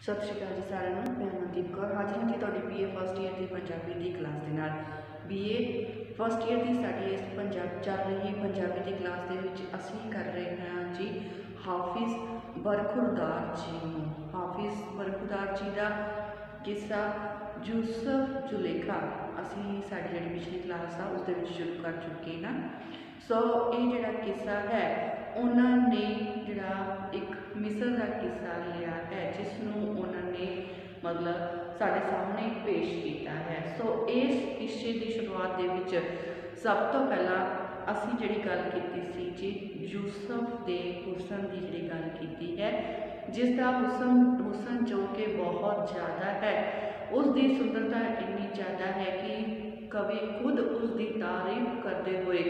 सत श्री अकाल जी सारिਆਂ ਨੂੰ। मैं मनदीप कौर हाजिर हाँ जी तुहाडी BA फस्ट ईयर की पंजाबी की क्लास के नाल। BA फस्ट ईयर की साडी इस पंजाब चल रही पंजाबी की क्लास के विच असीं कर रहे हैं जी हाफिज़ बरखुरदार जी नूं। हाफिज़ बरखुरदार जी का किस्सा यूसुफ जुलेखा असीं साडी जिहड़ी पिछली क्लास आ उस दे विच शुरू कर चुके हैं। सो ये जिहड़ा किस्सा है उन्होंने जिहड़ा एक मिस्र का किस्सा लिया है जिसनों उन्होंने मतलब साढ़े सामने पेश किया है। सो इस किस्से की शुरुआत दे विच सब तो पहला असी जिहड़ी गल कीती सी जी यूसुफ के हुसन की जिहड़ी गल कीती है, जिसका हुसन जो कि बहुत ज़्यादा है, उसकी सुंदरता इतनी ज़्यादा है कि कवि खुद उसकी तारीफ करते हुए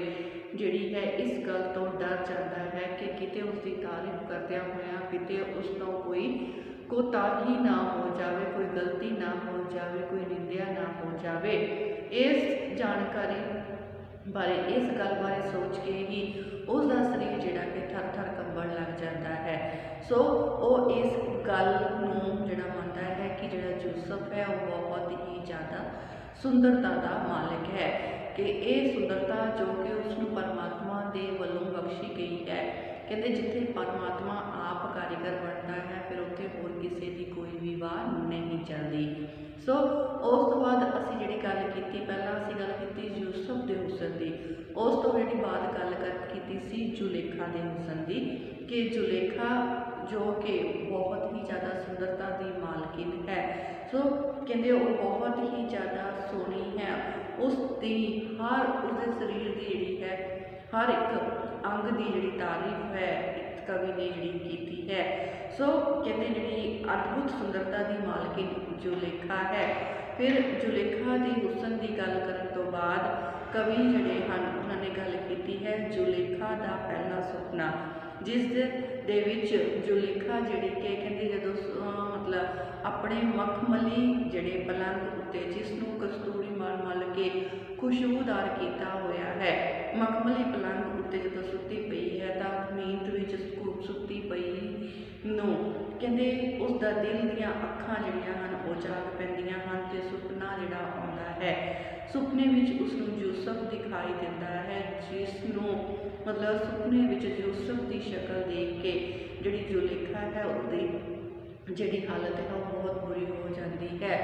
जिहड़ी है इस गल तो डर जाता है कि किते उसकी तारीफ करदे होया किते उस तो कोई कोताही ना हो जाए, कोई गलती ना हो जाए, कोई निंदिया ना हो जाए। इस जानकारी बारे इस गल बारे सोच के ही उसका शरीर जिहड़ा कि थर थर कंबण लग जाता है। सो वो इस गल नूं जिहड़ा मनदा है कि जिहड़ा यूसुफ है वो बहुत ही ज़्यादा सुंदरता का मालिक है कि ये सुंदरता जो कि उसनूं परमात्मा के वलों बख्शी गई है। कहते जिथे परमात्मा आप कारीगर बनता है फिर उत्थे होर किसी की कोई भी वाह नहीं चलती। सो उस तो बाद असी जिहड़ी गल कीती पहला असी गल कीती यूसुफ के हुसन की, उस तो जिहड़ी बाद गल कीती सी जुलेखा के हुसन की कि जुलेखा जो कि बहुत ही ज़्यादा सुंदरता की मालकिन है। सो कहते वो बहुत ही ज़्यादा सोहनी है, उसकी हर उसके शरीर की जिहड़ी है हर एक अंग की जिहड़ी तारीफ है कवि ने जिहड़ी की है। सो कहते जिहड़ी अद्भुत सुंदरता की मालकिन जुलेखा है। फिर जुलेखा की हुसन की गल करन तो बाद कवि जिहड़े हन उन्होंने गल की है जुलेखा का पहला सुपना, जिस दे विच जुलेखा जिहड़ी कि कहते जदों मतलब अपने मखमली जिहड़े पलंग उत्ते जिसनूं कस्तूरी मल के खुशबूदार किया होया है, मखमली पलंग उत्ते जदों सुती पई है तो नींद विच सुती पई नूं कहते उसका दिल दियां अखां जिहड़ियां हन वो जाग पैंदियां हन ते सुपना जिहड़ा आउंदा है। सुपने विच उसनूं यूसुफ दिखाई दिंदा है, जिसनूं मतलब सुपने विच यूसुफ की शक्ल देख के जिहड़ी जुलेखा है उसकी जिहड़ी हालत है वो बहुत बुरी हो जाती है।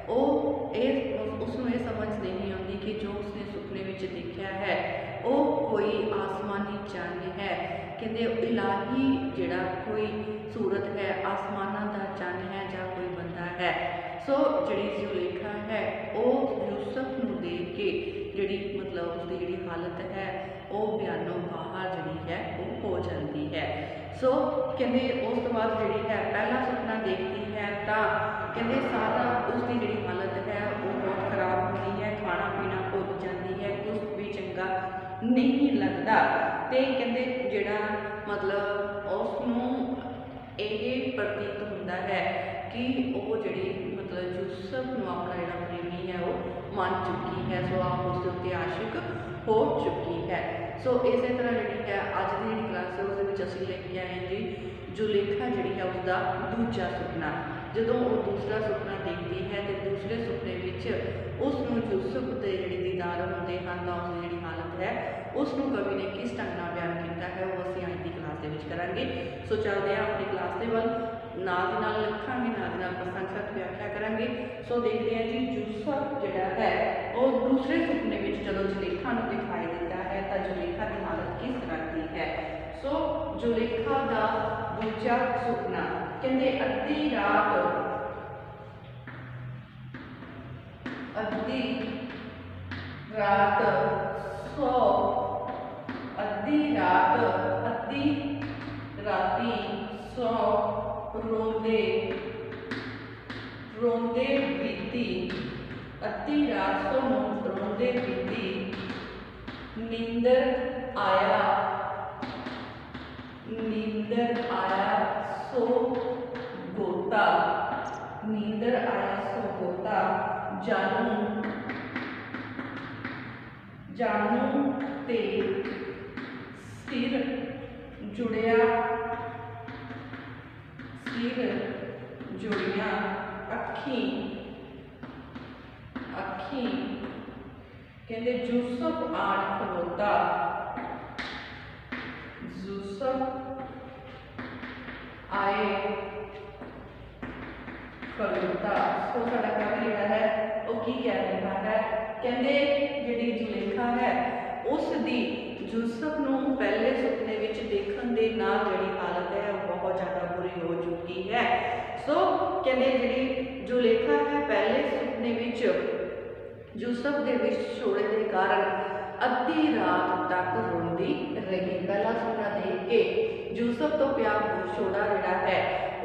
उसनूं ये समझ नहीं आती कि जो उसने सुपने विच देखा है वो कोई आसमानी चंद है, कहते इलाही जिहड़ा कोई सूरत है, आसमाना का चंद है या कोई बंदा है। सो जिहड़ी जुलेखा है वो यूसुफ नूं देख के जिहड़ी मतलब उसकी जिहड़ी हालत है वो बयानों बाहर जिहड़ी है वो हो जाती है। सो कहते उस तो बाद जिहड़ी है पहला सुपना देखती है तो कहते सारा उसकी जिहड़ी हालत है वो बहुत खराब होती है, खाना पीना भुल जाती है, कुछ भी चंगा नहीं लगता। तो कहते जिहड़ा मतलब उसनूं ये प्रतीत होता है कि वो जिहड़ी मतलब यूसुफ नूं अपना जिहड़ा प्रेमी है वो मान चुकी है। सो आप उसके उत्ते आशिक हो चुकी है। सो इस तरह जी है अज की जी क्लास है उस असीं लेके आए जी जुलेखा जी है उसका दूजा सुपना। जदों वो दूसरा सुपना देखती है तो दूसरे सुपने में उसनूं यूसुफ के जिहड़े दीदार होंदे हन तां उसकी जिहड़ी हालत है उसनूं कवि ने किस ढंग नाल बयान किया है वो असीं अज की क्लास दे विच करांगे। सो चलते हैं अपनी क्लास के वल नाल दी नाल लिखांगे नाल दी नाल प्रसंगत व्याख्या करांगे। सो देखते हैं जी यूसुफ जिहड़ा है वो दूसरे सुपने में जदों जुलेखा नूं दिखाई दिता है तो जुलेखा की हालत किस तरह की है। सो जुलेखा का दूजा सुपना कहते अद्धी रात सो अद्धी राती सो रोंदे बीती अद्धी रात सो रोंदे बीती नींदर आया सो गोता नींदर आया सो गोता जानू ते सिर जुड़ियां अखी अखी कहते यूसुफ आन खलोता यूसुफ आए खलोता। सो साडा कवि जिहड़ा है वो की कह रहा है कहते जिहड़ी जुलेखा है उसदी यूसुफ नूं पहले सुपने विच देखण दे नाल जिहड़ी हालत है वो बहुत ज़्यादा बुरी हो चुकी है। सो कहते जिहड़ी जुलेखा है पहले सुपने विच यूसुफ दे विछोड़े के कारण अद्धी रात तक रोंदी रही। पहला सुपना देख के यूसुफ तो पिया विछोड़ा जिहड़ा है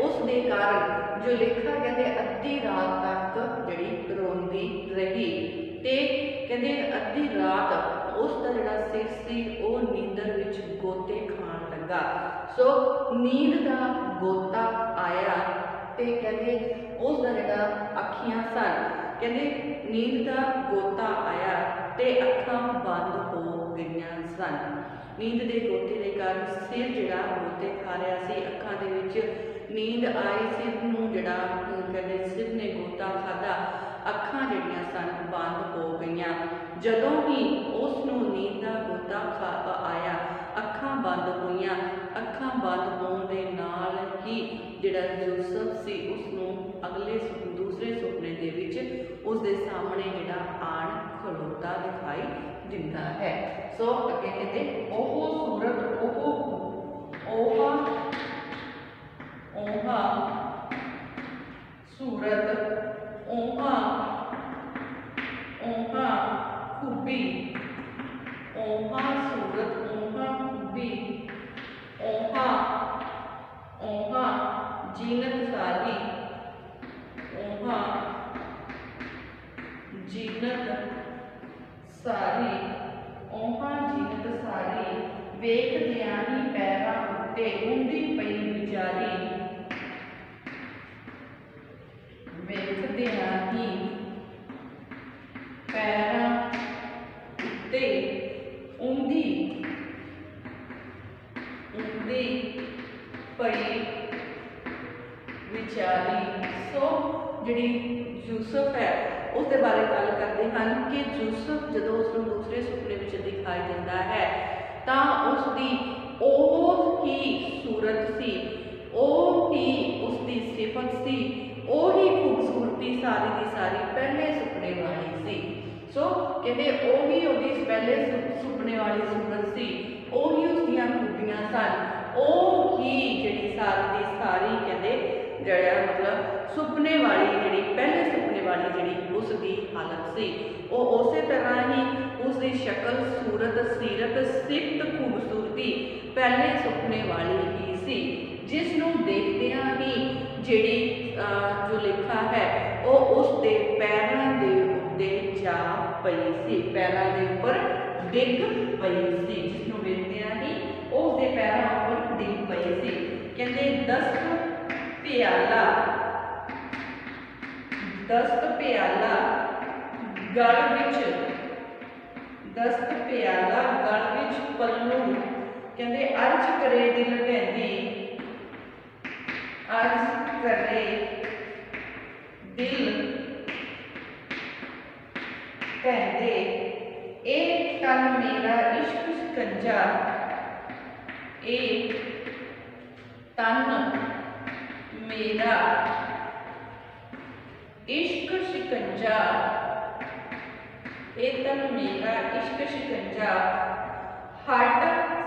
उस दे कारण जुलेखा कहते अद्धी रात तक जिहड़ी रोंदी रही ते कहते अद्धी रात उसका जिहड़ा सिर सी वो नींदर विच गोते खाण लगा। सो नींद का गोता आया ते कहते उसका जिहड़ा अखियां सन कहते नींद का गोता आया ते अखां बंद हो गईयां सन। नींद के गोते के कारण सिर जिहड़ा गोते खा रहा सी अखां दे विच नींद आई सिर नूं जिहड़ा कहते सिर ने गोता खादा अखां जिहड़ियां सन बंद हो गईयां। जदों ही उस नूं नींद का गोता आया अखां बंद होईयां। अखां बंद होण दे नाल ही जिहड़ा यूसुफ सी उसनूं अगले दूसरे सुपने दे विच उसके सामने जिहड़ा आण खलोता दिखाई दिंदा है। सो अगे कहते ओह सूरत ओहा सूरत ओहा खूबी ओहा सूरत ओहा खूबी ओहा जीनत सारी ओहा जीनत सारी ओहा जीनत सारी वेखदियां ही पैरां उत्ते उंदी पई विचारी वेखदियां ही पैरां उत्ते उंदी पई विचारी। सो जिहड़ी यूसुफ है उसके बारे गल करते हैं कि यूसुफ जदों उसनूं दूसरे सुपने विच दिखाई दिंदा है तां उसकी ओह ही सूरत सी ओह ही उसकी सिफत सी ओह ही खूबसूरती सारी की सारी पहले सुपने वाली सी। सो कहते ओही उसकी पहले सुपने वाली सूरत सी ओही उसदियां खूबियां सन ओह ही जिहड़ी सारी की सारी कहते जिहड़ा मतलब सुपने वाली जिहड़ी पहले सुपने वाली जिहड़ी उसकी हालत सी वो उस तरह ही उसकी शक्ल सूरत सीरत सिफत खूबसूरती पहले सुपने वाली ही सी जिसनूं देखदियां ही जिहड़ी जुलेखा है वो उसके पैरां दे उत्ते जा पई सी पैरां दे उपर डिग पई सी जिसनूं देखदियां ही उसके पैरां उपर डिग पई सी। कहते दस्त प्याला गल विच पल्लू कहते अर्ज करे दिल ढैंदी अर्ज करे दिल ढैंदे ए तन मेरा इश्क शिकंजा ए तन मेरा इश्क शिकंजा ए तन मेरा इश्क शिकंजा हट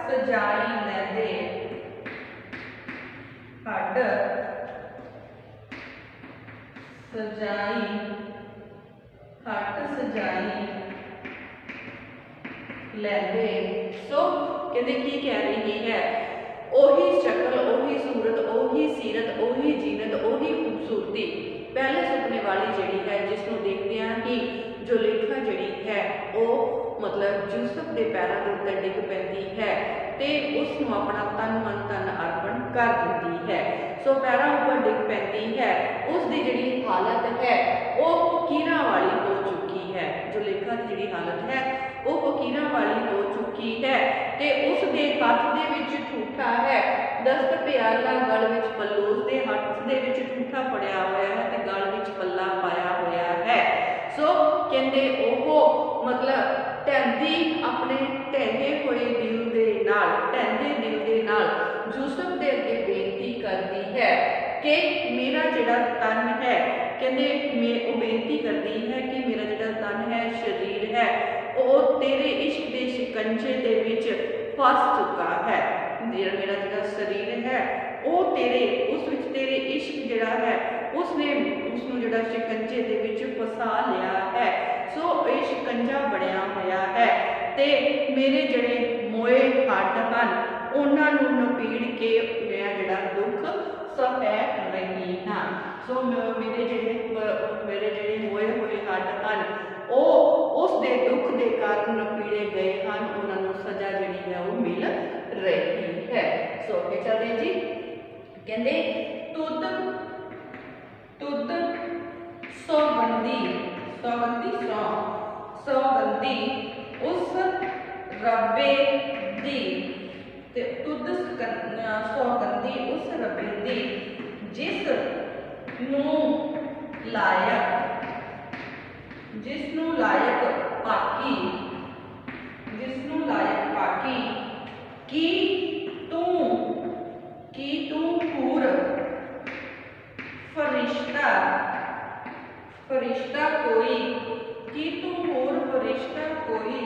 सजाई लैंदे हट सजाई लैंदे। सो कहते की कह रही है ओही शक्ल ओही सूरत ओही सीरत ओही जीनत ओही खूबसूरती पहले सुपने वाली जिहड़ी है जिसनों देखते हैं कि जुलेखा जिहड़ी है वो मतलब यूसुफ के पैरों के उत्ते डिग पैंदी है ते उसनों अपना तन मन धन अर्पण कर दिंदी है। सो पैरों ऊपर डिग पैंदी है उसकी जिहड़ी हालत है वो फकीरां वाली हो चुकी है। जुलेखा की जिहड़ी हालत है वो फकीरां वाली हो चुकी है ते उस दे हत्थ दे विच ठूठा है। दस्त प्याला गल विच पल्लू, उसके हत्थ दे विच ठूठा फड़िया होया है ते गल विच पल्ला पाया होया है। सो कहंदे ओहो मतलब ढहंदी अपने ढहे हुए दिल दे नाल, ढहंदे दिल दे नाल यूसुफ दे अगे बेनती करदी है कि मेरा जिहड़ा तन है, कहंदे मैं बेनती करदी है कि मेरा जिहड़ा तन है, शरीर है, वो तेरे इश्क दे शिकंजे दे विच फस चुका है। मेरा जिहड़ा शरीर है वो तेरे उस विच तेरे इश्क जिहड़ा है उसने उसनूं जिहड़ा शिकंजे दे विच फसा लिया है। सो ये शिकंजा बनिया होया है ते मेरे जिहड़े मोए हड्ड हन उन्हां नूं नपीड़ के मैं जिहड़ा दुख सह रही हाँ। सो मेरे जिहड़े मोए हुए हड्ड हन वो उस दे दुख दे कारण नपीड़े गए हैं, उन्होंने सजा जिहड़ी है वो मिल रही है। सो अगे चलते जी, कहते तुद तुद सौगंधी सौगंधी सौगंधी उस रब्बे दी ते तुद सौगंधी उस रब्बे दी जिस नूं लायक जिसनूं लायक पाकी कि तू हूर फरिश्ता कोई कि तू हूर फरिश्ता कोई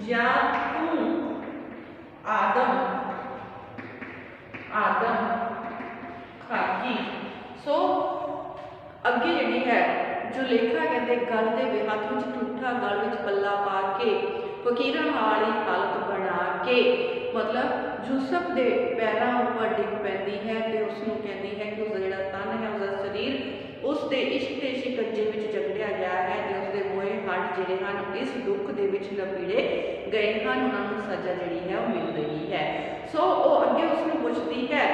जा तू आदम खाकी। सो अगे जिहड़ी है जुलेखा कहते गल दे हथ में ठूठा गल में पल्ला पा के फकीरां वाली हालत बना के मतलब यूसुफ के पैरों उपर डिग पैंदी है ते उसनूं कहती है कि उसका जिहड़ा तन है उसका शरीर उसके इश्क के शिकंजे में जकड़िया गया है ते उसके मोए हड्ड जिहड़े हन इस दुख दे विच नपीड़े गए हैं, उन्होंने सजा जिहड़ी है वो मिल रही है। सो वो अगे उसनूं पुछदी है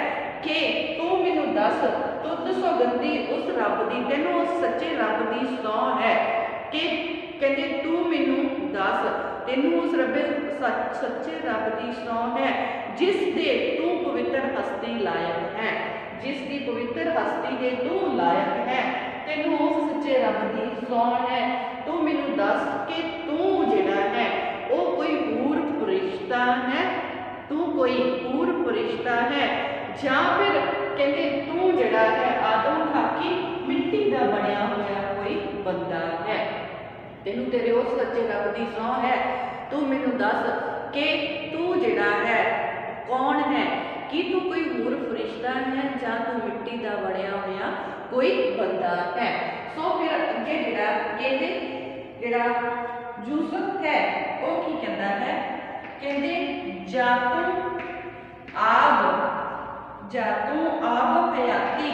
कि तू मैनूं दस तुद सौगंधी उस रब की तेनों उस सच्चे रब की सौ है कि कहते तू मैनूं दस तेनों उस रब सच्चे रब की सौ है जिस दे तू पवित्र हस्ती लायक है, जिसकी पवित्र हस्ती के तू लायक है, तेनों उस सच्चे रब की सौ है। तू मैनूं दस कि तू जिहड़ा है वो कोई हूर फरिश्ता है, तू कोई हूर फरिश्ता है ਜਾਂ फिर कहते तू जिहड़ा है आदम खाकी मिट्टी का बनया होया कोई बंदा है। तेनू तेरे उस सच्चे रब की सौं है, तू मैनू दस कि तू जिहड़ा है कौन है, कि तू कोई हूर फरिश्ता है या तू मिट्टी का बनया होया कोई बंदा है। सो फिर अगे जिहड़ा कहते जिहड़ा यूसुफ है वो की कहता है, कहते जातू आब हयाती,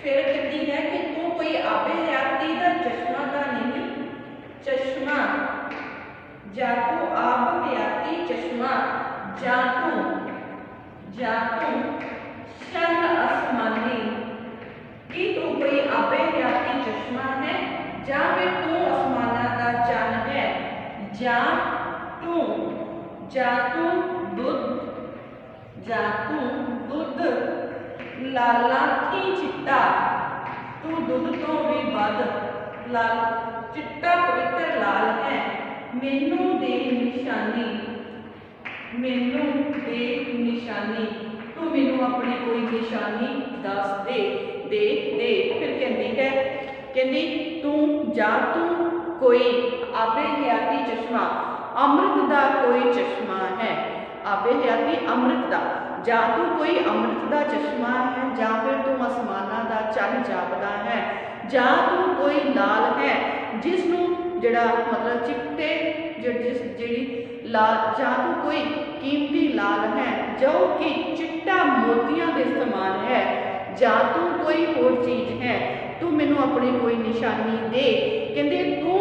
फिर कहती है कि तू कोई आबे हयाती का चश्मा का नहीं, चश्मा जातू आब हयाती चश्मा जातू शन आसमानी, कि तू कोई आबे हयाती चश्मा है या फिर तू आसमाना का चन है, जातू दुध लाला थी चिट्टा, तू दुध तो भी बद लाल चिट्टा पवित्र लाल है, मैनू दे निशानी तू मैनू अपनी कोई निशानी दस दे। फिर कहती तू जा तू कोई आबे हयाती चश्मा अमृत दा कोई चश्मा है, आबे हयाती अमृत दा जा तू कोई अमृत का चश्मा है, जा फिर तू आसमाना का चन जापदा है, जा तू कोई लाल है जिसनूं जिहड़ा मतलब चिट्टे जिहड़ी लाल, जा तू कोई कीमती लाल है जो कि चिट्टा मोतियां के समान है, जा तू कोई होर चीज़ है, तू मैनू अपनी कोई निशानी दे। कहते तू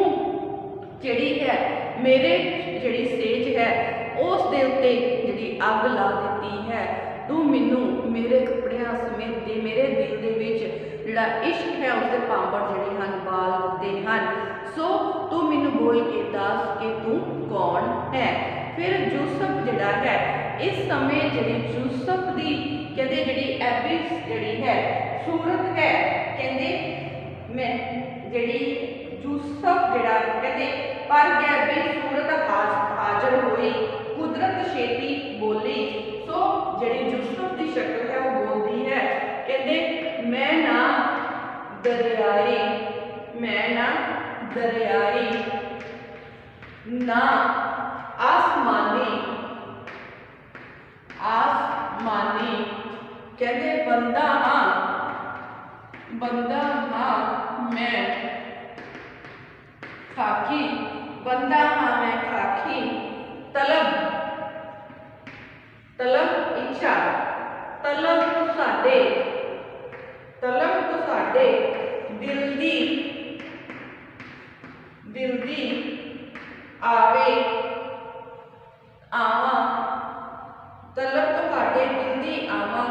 जिहड़ी है मेरे जिहड़ी सेज है उस दे उत्ते जिहड़ी अग ला दी है, तू मैनू मेरे कपड़ियां समेत दे मेरे दिल दे विच जिहड़ा इश्क है उसके पांपड़ जिहड़े हन बाल दिते हैं। सो तू मैनू बोल के दस कि तू कौन है। फिर यूसुफ जिहड़ा है इस समय जिहड़ी यूसुफ दी कहते जिहड़ी एबिस जिहड़ी है सूरत है कहते मैं जिहड़ी यूसुफ जिहड़ा कहते पर गया भी सूरत हाजर हुई कुदरत छेती बोली। सो जिहड़ी यूसुफ की शक्ल है वो बोलती है कहते मैं ना दरियाई ना आसमानी कहते बंदा हाँ मैं खाकी तलब इच्छा तलब तो साडे दिल दी आवे आवा तलब तो साडे दिल दी आवा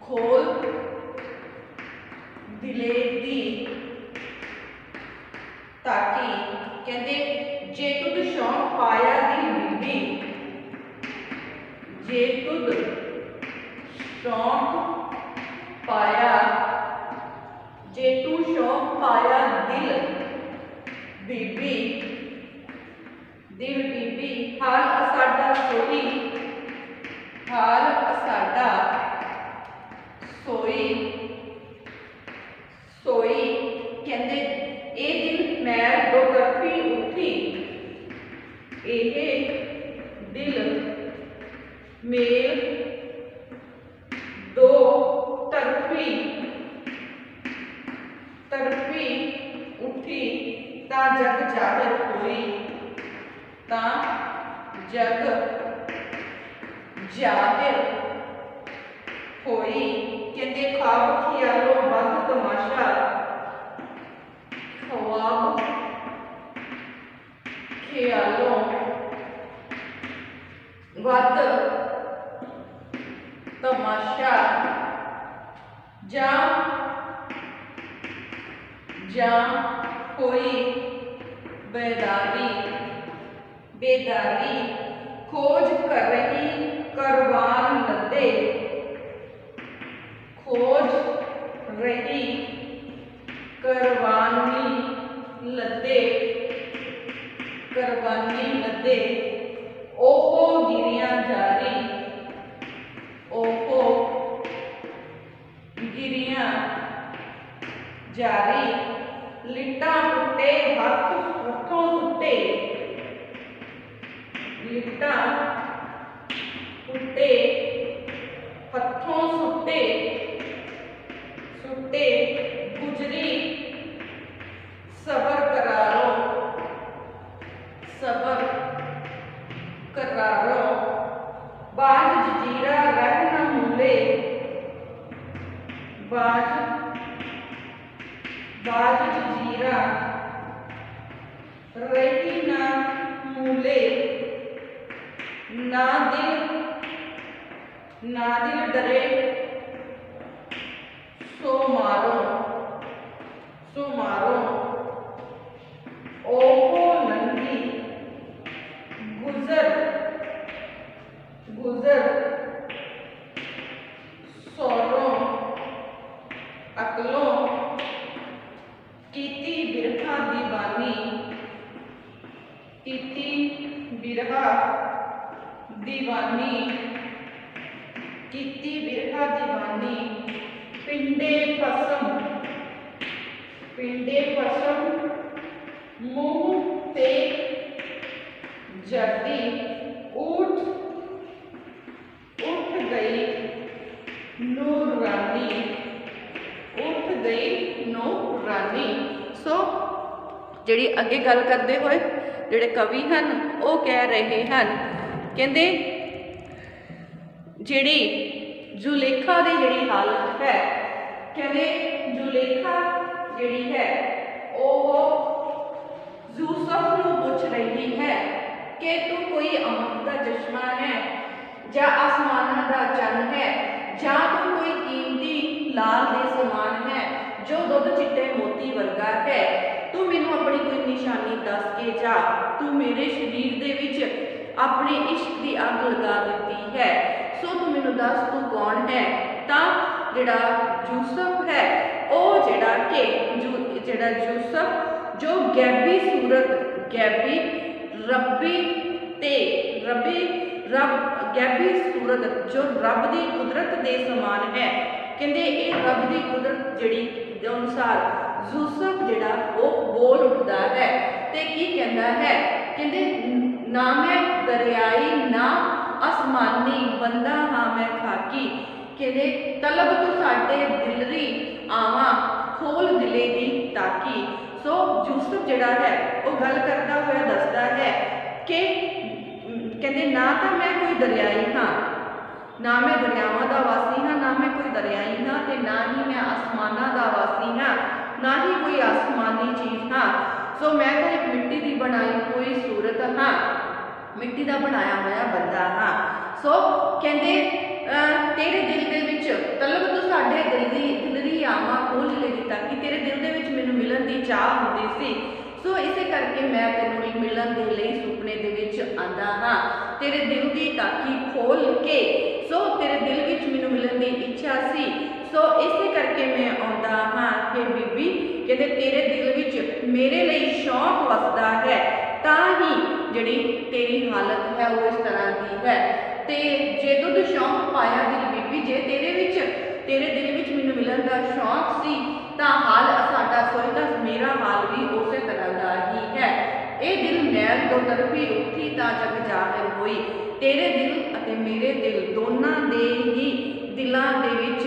खोल दिले दी ताकी कहते जे तुद शौक पाया दिल बीबी जे तुद शौक पाया जे तू शौक पाया दिल बीबी हाल असाडा सोई कहते ए दिल मैल दो तरफी उठी दिल मेल दो तरफी उठी ता जग जाहिर होई कहते ख्वाब खियालो बद तमाशा ख्वाब खियालो वद तमाशा जा कोई बेदारी खोज कर रही करवान लदे करवानी लदे ओहो गिरियां जारी लिट्टा टुटे हथों सुटे गुजरी सबर करारो बाज जजीरा रह न मूले बाज जजीरा रही न मूले ना दिल डरे सो मारो ओहो नंगी गुजर सोरों अकलों कीती बिरहा दीवानी पिंडे पसम मुंह ते जर्दी उठ गई नूरानी। सो जिहड़ी अगे गल करते हुए जिहड़े कवि हैं वो कह रहे हैं कहते जिहड़ी जुलेखा की जिहड़ी हालत है कहते जुलेखा जिहड़ी है वो यूसुफ नूं पुछ रही है कि तू कोई अमृत का चश्मा है या आसमाना का चन है या तू कोई कीमती लाल दे समान है जो दुध चिट्टे मोती वर्गा है, तू मैनू अपनी कोई निशानी दस के जा, तू मेरे शरीर दे विच अपने इश्क की अग लगा दी है, सो तू मैनू दस तू कौन है। तां जिहड़ा यूसुफ है वह जिहड़ा कि जिहड़ा यूसुफ जो गैबी सूरत गैबी रब्बी ते रब गैबी सूरत जो रब की कुदरत के समान है, कहते ये रब की कुदरत जिहड़ी अनुसार यूसुफ जिहड़ा वो बोल उठता है ते की कहता है, कहते ना मैं दरियाई ना आसमानी बंदा हाँ मैं खाकी, कहते तलब तो साडे दिलरी आवा खोल दिले दी ताकी। सो यूसुफ जिहड़ा है वो गल करता हुआ दसदा है कि कहते ना तो मैं कोई दरियाई हाँ, ना मैं दरियावां दा वासी हाँ, ना मैं कोई दरियाई हाँ, ते ना ही मैं आसमाना दा वासी हाँ, ना ही कोई आसमानी चीज़ हाँ। सो मैं तो एक मिट्टी की बनाई कोई सूरत हाँ, मिट्टी का बनाया हुआ बंदा हाँ। सो कहते तेरे दिल दे विच तलब तो साडे दिलरी आवा खोल ले दी ताकि तेरे दिल दे विच मैनू मिलन की चाह होंदी सी। सो इसे करके मैं तेनू मिलन के लिए सुपने दे विच आंदा हाँ, तेरे दिल की ताकी खोल के, सो तेरे दिल विच मैनू मिलन की इच्छा सी, सो इसे करके मैं आंदा हाँ। हे बीबी कहते तेरे दिल विच मेरे लिए शौक वसदा है, तां ही जिहड़ी तेरी हालत है वो इस तरह की है। ते जे तुद शौक पाया दिल बीबी, जे तेरे दिल विच मैनू मिलन का शौक सी तां हाल साडा सोई तां मेरा हाल भी उस तरह का ही है। ये दिल मैल दो तरफी उठी तां जग जाहिर होई, तेरे दिल अते मेरे दिल दोनों दे ही दिलों दे विच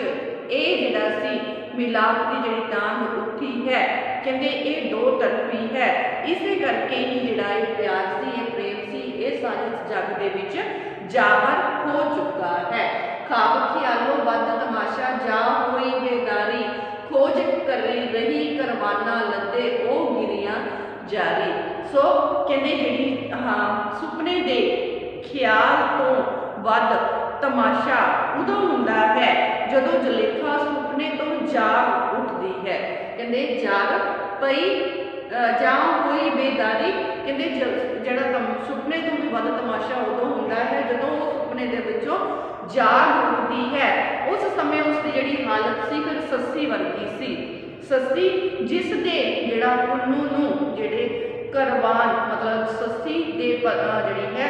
ये जिहड़ा सी मिलाप की जिहड़ी तांग उठी है, कहते ये दो तरफी है। इसे करके ही जिहड़ा ये प्यार सी ये प्रेम सी ये सारे जग दे विच जाहिर हो चुका है। खाब ख्यालो बद तमाशा जा कोई बेदारी, खोज कर रही करवाना लदे ओ गिरियां जारी। सो कहते जी हाँ सुपने दे ख्याल तो वध तमाशा उदों हुंदा है जदों जुलेखा सुपने तो जाग उठती है, कहते जाग पई जां कोई बेदारी, कहते जड़ा सुपने तो भी वध तमाशा उदों हुंदा है जदों सुपने दे विचों जाग उठती है। उस समय उसकी जिहड़ी हालत सी फिर सस्सी वर्गी सी, सस्सी जिस दे जिहड़ा पुन्नू नूं जिहड़े करवान मतलब सस्सी दे जिहड़ी है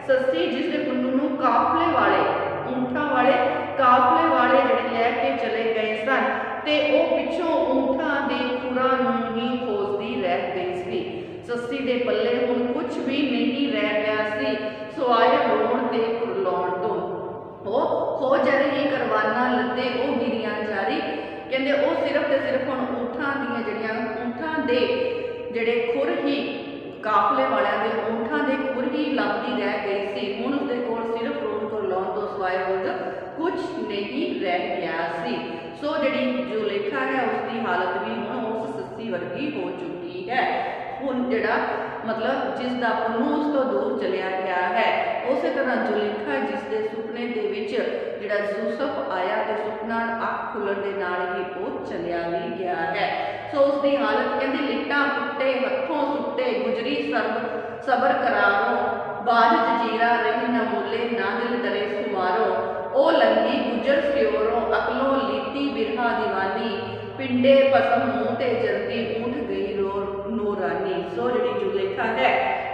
सस्सी जिस दे पुन्नू नूं काफले वाले ऊंटां वाले काफले वाले जिहड़े लैके चले गए सन ते ओ पिछों ऊंटां दे खुरां नूं ही खोजदी रह गई सी। सस्सी दे पल्ले हुण कुछ भी नहीं रह गया सी सिवाय रोण ते कुरलाउण तो। वो खोज रही करवाना लदे ओ गिरियां जारी, कहते वो सिर्फ तो सिर्फ हुण ऊंटां दीयां जिहड़ियां ऊंटां दे जिहड़े खुर ही काफले वालियां दे ऊंटां दे खुर ही लभदी रह गई सी। हुण उसदे कोल सिर्फ रोण कुरलाउण तो सिवाय होर कुछ नहीं रह गया सी। सो जिहड़ी जुलेखा है उसकी हालत भी हुण उस सस्सी वर्गी हो चुकी है। हुण जिहड़ा मतलब जिसका पुन्नू उस तो दूर चलिया गया है, उस तरह जुलेखा जिसके सुपने दे विच जिहड़ा यूसुफ आया तो सुपना अख खुलण दे नाल ही वो चलिया भी गया है। सो उसकी हालत कहते लिट्टां पुट्टे हथों सुट्टे गुजरी सबर करारो, बाज जजीरा रही न मोले ना दिल डरे सुमारो, ओ लंगी गुजर स्योरों अकलों लीती बिरहा दीवानी, पिंडे पसम मुँह ते जल्दी उठ गई नूरानी। सो जिहड़ी जुलेखा है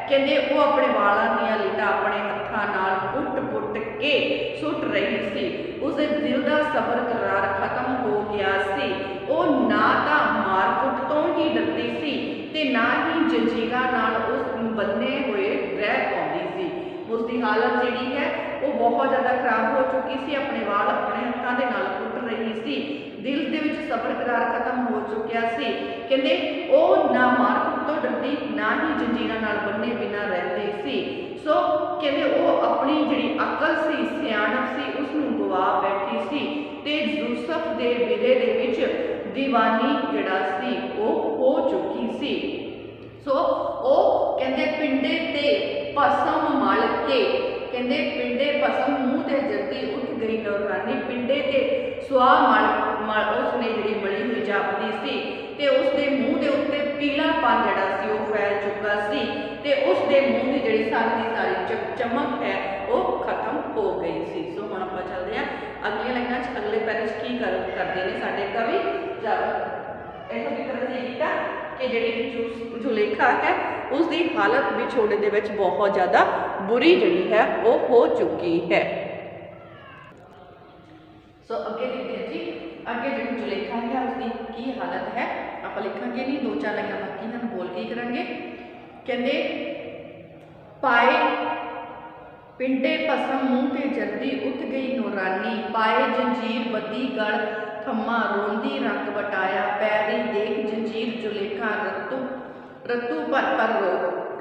कहते वो अपने वालों दीयां लिटां अपने हत्थां नाल पुट के सुट रही सी। उसके दिल का सबर करार खत्म हो गया सी। वो ना तो मारकुट तो ही डरती सी ते ना ही जंजीरां नाल उस बन्ने हुए रह पाउंदी सी। उसकी हालत जिहड़ी है वो बहुत ज़्यादा खराब हो चुकी सी, अपने वाल अपने हत्थां दे नाल पुट रही सी, दिल दे विच सबर करार खत्म हो चुकिया सी। कहते वो ना मारकुट तो डरदी ना ही जंजीरां नाल बन्ने बिना रहती सी। सो कहते वो अपनी जिहड़ी अकल सी सियाणप सी उसनूं गवा बैठी सी ते यूसुफ दे विरे दे विच दीवानी जिहड़ा सी वो हो चुकी सी। सो वो कहते पिंडे ते पसम मल के कहते पिंडे पसम मुँह ते जल्दी उठ गई नौरानी, पिंडे ते सुआ मल उसने जी मली हुई जा ਜਾਪਦੀ ਸੀ ਤੇ ਉਸ ਦੇ ਮੂੰਹ ਦੇ ਉੱਤੇ ਪੀਲਾਪਨ ਜਿਹੜਾ ਸੀ ਉਹ ਫੈਲ ਚੁੱਕਾ ਸੀ ਤੇ ਉਸ ਦੇ ਮੂੰਹ ਦੀ ਜਿਹੜੀ ਸਾਰੀ ਚਮਕ ਹੈ ਉਹ ਖਤਮ ਹੋ ਗਈ ਸੀ। ਸੋ ਹੁਣ ਆਪਾਂ ਚੱਲਦੇ ਹਾਂ ਅਗਲੀਆਂ ਲਾਈਨਾਂ 'ਚ। ਅਗਲੇ ਪੈਰੇ 'ਚ ਕੀ ਕਰਦੇ ਨੇ ਸਾਡੇ ਕਵੀ। ਇਹੋ ਵੀ ਤਰ੍ਹਾਂ ਸੀ ਕੀਤਾ ਕਿ ਜਿਹੜੀ ਜ਼ੁਲੇਖਾ ਹੈ ਉਸ ਦੀ ਹਾਲਤ ਵਿਛੋੜੇ ਦੇ ਵਿੱਚ ਬਹੁਤ ਜ਼ਿਆਦਾ ਬੁਰੀ ਜਿਹੜੀ ਹੈ ਉਹ ਹੋ ਚੁੱਕੀ ਹੈ। ਸੋ ਅੱਗੇ ਦੇਖਦੇ ਹਾਂ ਜੀ, ਅੱਗੇ ਜਿਹੜੀ ਜ਼ੁਲੇਖਾ ਹੈ ਉਸਦੀ ਕੀ ਹਾਲਤ ਹੈ ਆਪਾਂ ਲਿਖਾਂਗੇ ਨਹੀਂ, ਦੋ ਚਾਰ ਲਾਈਨਾਂ ਬਾਕੀ ਇਹਨਾਂ ਨੂੰ ਬੋਲ ਕੇ ਹੀ ਕਰਾਂਗੇ। ਕਹਿੰਦੇ ਪਾਏ ਪਿੰਡੇ ਭਸਮ ਮੂੰਹ ਤੇ ਜਰਦੀ ਉੱਠ ਗਈ ਨੂਰਾਨੀ, ਪਾਏ ਜੰਜੀਰ ਬੱਦੀ ਗਲ ਥੰਮਾ ਰੋਂਦੀ ਰੰਗ ਵਟਾਇਆ, ਪੈਰੀ ਦੇਖ ਜੰਜੀਰ ਜ਼ੁਲੇਖਾ ਰਤੂ ਪਰ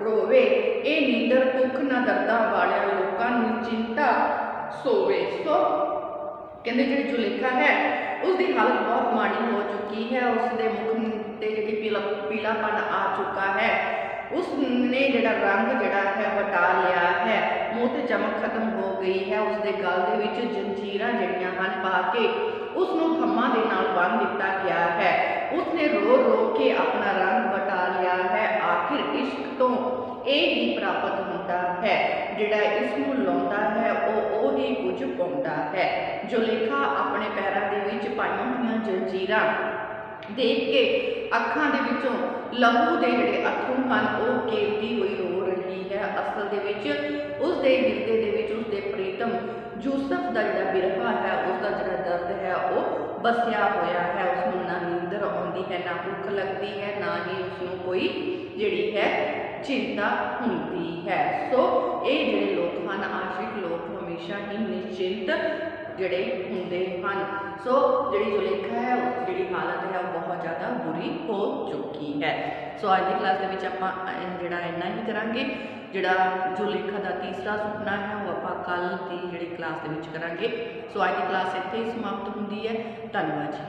ਰੋਵੇ, ਇਹ ਨੀਂਦਰ ਭੁੱਖ ਨਾ ਦਰਦਾਂ ਵਾਲਿਆਂ ਲੋਕਾਂ ਨੂੰ ਚਿੰਤਾ ਸੋਵੇ। ਸੋ ਕਹਿੰਦੇ ਜਿਹੜੀ ਜ਼ੁਲੇਖਾ ਹੈ ਉਸਦੀ ਹਾਲਤ ਬਹੁਤ ਮਾੜੀ ਹੋ ਚੁੱਕੀ ਹੈ, ਉਸ ਦੇ ਮੁਖ ਤੇ ਜਿਹੜੀ ਪੀਲਾਪਨ ਆ ਚੁੱਕਾ ਹੈ, ਉਸ ਨੇ ਜਿਹੜਾ ਰੰਗ ਜਿਹੜਾ ਹੈ ਵਟਾ ਲਿਆ ਹੈ, ਮੂੰਹ ਤੇ ਚਮਕ ਖਤਮ ਹੋ ਗਈ ਹੈ, ਉਸ ਦੇ ਗਲ ਦੇ ਵਿੱਚ ਜੰਜੀਰਾਂ ਜਿਹੜੀਆਂ ਹਨ ਪਾ ਕੇ ਉਸ ਨੂੰ ਥੰਮਾਂ ਦੇ ਨਾਲ ਬੰਨ੍ਹ ਦਿੱਤਾ ਗਿਆ ਹੈ, ਉਸ ਨੇ ਰੋ ਰੋ ਕੇ ਆਪਣਾ ਰੰਗ ਵਟਾ ਲਿਆ ਹੈ। ਆਖਿਰ ਇਸ਼ਕ ਤੋਂ ਇਹ ਹੀ ਪ੍ਰਾਪਤ ਹੁੰਦਾ ਹੈ, ਜਿਹੜਾ ਇਸ ਨੂੰ ਲਾਉਂਦਾ ਹੈ ਉਹ ਹੀ ਕੁਝ ਪਾਉਂਦਾ ਹੈ। ਜ਼ੁਲੇਖਾ ਆਪਣੇ ਪੈਰਾਂ ਦੇ ਵਿੱਚ ਪਾਈਆਂ ਹੋਈਆਂ ਜੰਜੀਰਾਂ ਦੇਖ ਕੇ ਅੱਖਾਂ ਦੇ ਵਿੱਚੋਂ ਲਹੂ ਦੇ ਜਿਹੜੇ ਅੱਥਰੂ ਹਨ ਉਹ ਕੇਵਦੀ ਹੋਈ ਰੋ ਰਹੀ ਹੈ। ਅਸਲ ਦੇ ਵਿੱਚ ਉਸ ਦੇ ਹਿਰਦੇ ਦੇ ਵਿੱਚ ਉਸ ਦੇ ਪ੍ਰੀਤਮ ਯੂਸਫ ਦਾ ਜਿਹੜਾ ਬਿਰਹਾ ਹੈ, ਉਸ ਦਾ ਜਿਹੜਾ ਦਰਦ ਹੈ ਉਹ ਵਸਿਆ ਹੋਇਆ ਹੈ। ਉਸ ਨੂੰ ਨਾ ਨੀਂਦਰ ਆਉਂਦੀ ਹੈ, ਨਾ ਭੁੱਖ ਲੱਗਦੀ ਹੈ, ਨਾ ਹੀ ਉਸ ਨੂੰ ਕੋਈ ਜਿਹੜੀ ਹੈ ਚਿੰਤਾ ਹੁੰਦੀ ਹੈ। ਸੋ ਇਹ ਜਿਹੜੇ ਲੋਕ ਹਨ, ਆਸ਼ਿਕ ਲੋਕ, ਹਮੇਸ਼ਾ ਹੀ ਨਿਸ਼ਚਿੰਤ ਜਿਹੜੇ ਹੁੰਦੇ ਹਨ। ਸੋ ਜਿਹੜੀ ਜ਼ੁਲੇਖਾ ਹੈ ਉਸ ਜਿਹੜੀ ਹਾਲਤ ਹੈ ਉਹ ਬਹੁਤ ਜ਼ਿਆਦਾ ਬੁਰੀ ਹੋ ਚੁੱਕੀ ਹੈ। ਸੋ ਅੱਜ ਦੀ ਕਲਾਸ ਦੇ ਵਿੱਚ ਆਪਾਂ ਜਿਹੜਾ ਇੰਨਾ ਹੀ ਕਰਾਂਗੇ। ਜਿਹੜਾ ਜ਼ੁਲੇਖਾ ਦਾ ਤੀਸਰਾ ਸੁਪਨਾ ਹੈ ਉਹ ਆਪਾਂ ਕੱਲ੍ਹ ਦੀ ਜਿਹੜੀ ਕਲਾਸ ਦੇ ਵਿੱਚ ਕਰਾਂਗੇ। ਸੋ ਅੱਜ ਦੀ ਕਲਾਸ ਇੱਥੇ ਹੀ ਸਮਾਪਤ ਹੁੰਦੀ ਹੈ। ਧੰਨਵਾਦ ਜੀ।